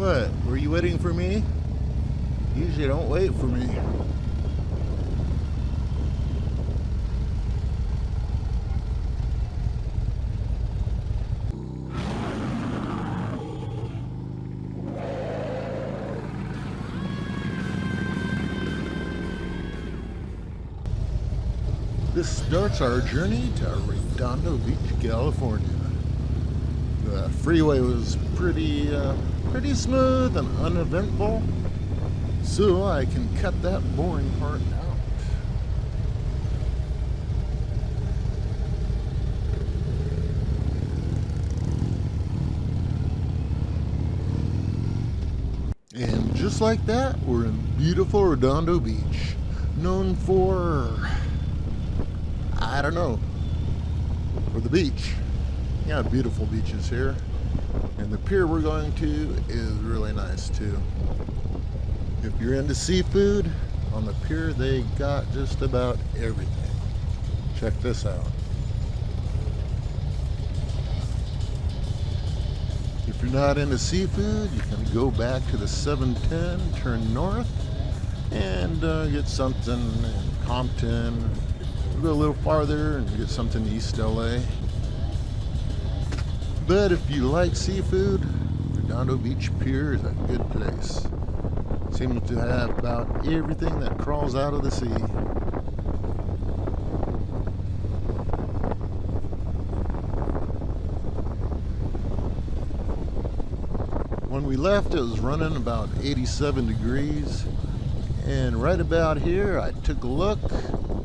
What? Were you waiting for me? Usually don't wait for me. This starts our journey to Redondo Beach, California. The freeway was pretty smooth and uneventful, so I can cut that boring part out. And just like that, we're in beautiful Redondo Beach, known for, I don't know, for the beach. Yeah, beautiful beaches here. And the pier we're going to is really nice too. If you're into seafood, on the pier they got just about everything. Check this out. If you're not into seafood, you can go back to the 710, turn north, and get something in Compton. Go a little farther and get something in East LA. But if you like seafood, Redondo Beach Pier is a good place. Seems to have about everything that crawls out of the sea. When we left, it was running about 87 degrees. And right about here, I took a look,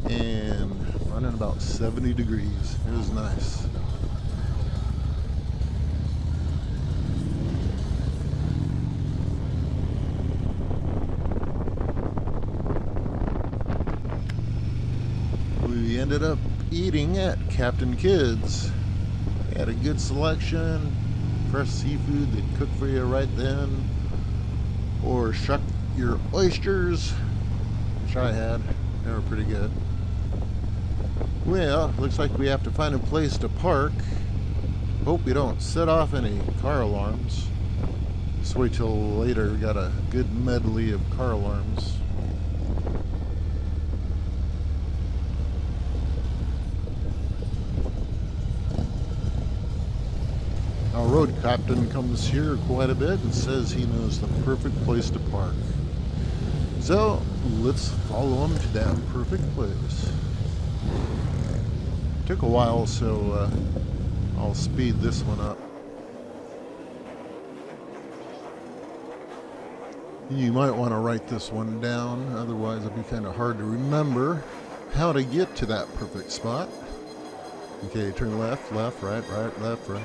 and running about 70 degrees. It was nice. We ended up eating at Captain Kidd's. They had a good selection, fresh seafood they'd cook for you right then, or shuck your oysters, which I had. They were pretty good. Well, looks like we have to find a place to park. Hope we don't set off any car alarms. Just wait till later. We got a good medley of car alarms. Our road captain comes here quite a bit and says he knows the perfect place to park. So let's follow him to that perfect place. Took a while, so I'll speed this one up. You might want to write this one down, otherwise it'll be kind of hard to remember how to get to that perfect spot. Okay, turn left, left, right, right, left, right.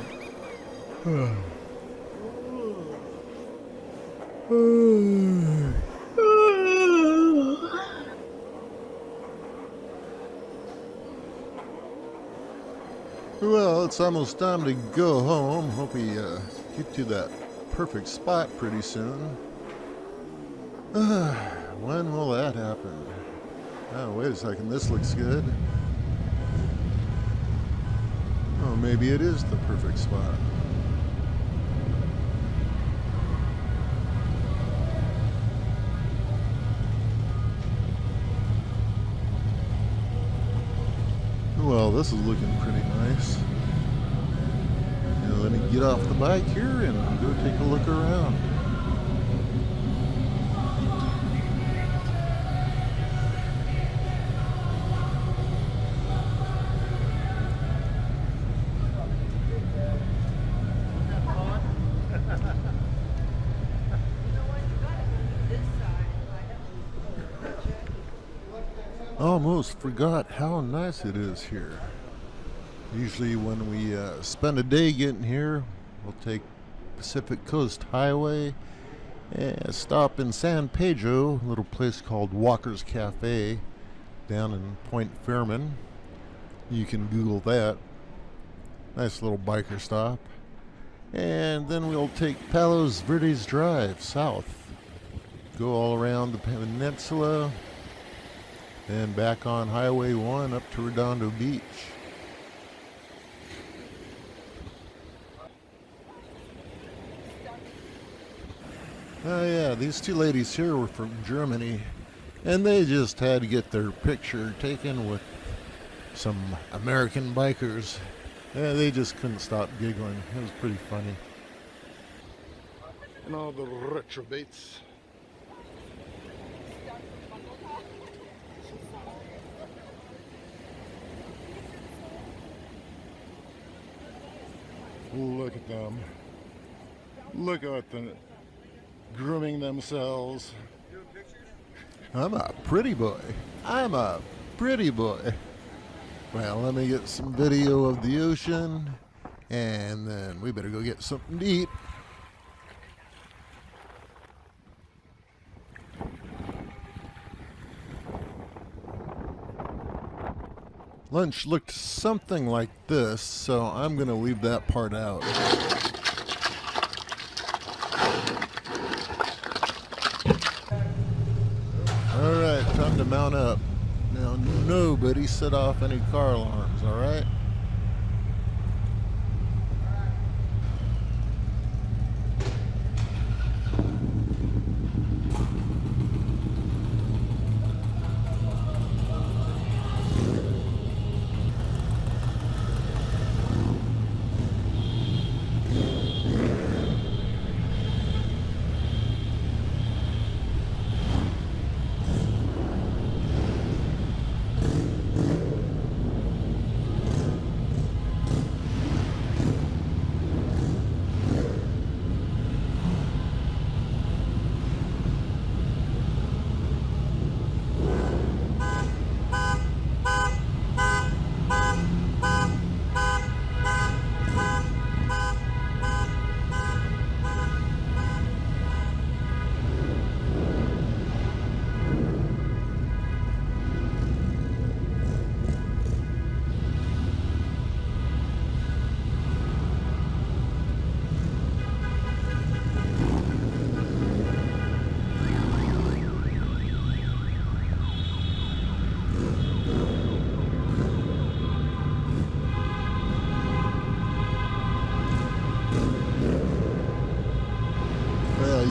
Well, it's almost time to go home. Hope we get to that perfect spot pretty soon. When will that happen? Oh, wait a second. This looks good. Oh, maybe it is the perfect spot. Well, this is looking pretty nice. Now let me get off the bike here and go take a look around. Almost forgot how nice it is here. Usually when we spend a day getting here, we'll take Pacific Coast Highway and stop in San Pedro, a little place called Walker's Cafe down in Point Fairman. You can Google that. Nice little biker stop. And then we'll take Palos Verdes Drive south. Go all around the peninsula. Then back on Highway 1 up to Redondo Beach. Oh yeah, these two ladies here were from Germany, and they just had to get their picture taken with some American bikers. Yeah, they just couldn't stop giggling. It was pretty funny. And all the retrobates. Look at them. Look at them grooming themselves. I'm a pretty boy. I'm a pretty boy. Well, let me get some video of the ocean, and then we better go get something to eat. Lunch looked something like this, so I'm going to leave that part out. Alright, time to mount up. Now, nobody set off any car alarms, alright?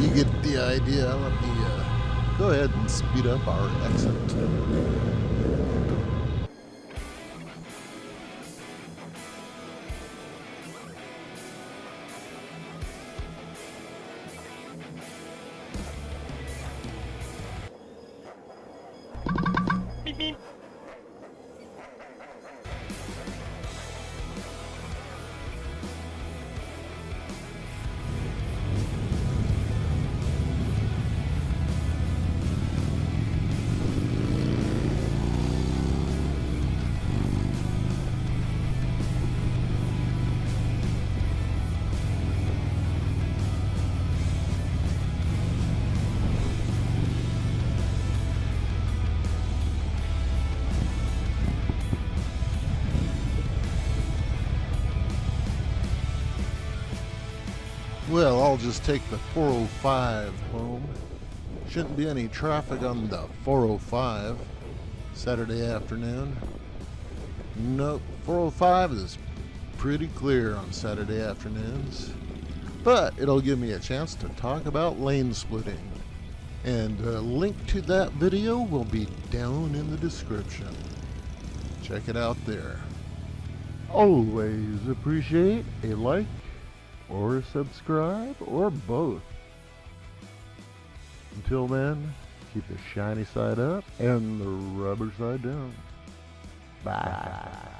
You get the idea. Let me go ahead and speed up our exit. Beep, beep. Well, I'll just take the 405 home. Shouldn't be any traffic on the 405 Saturday afternoon. Nope, 405 is pretty clear on Saturday afternoons. But it'll give me a chance to talk about lane splitting. And a link to that video will be down in the description. Check it out there. Always appreciate a like or a subscribe or both. Until then, keep the shiny side up and the rubber side down. Bye.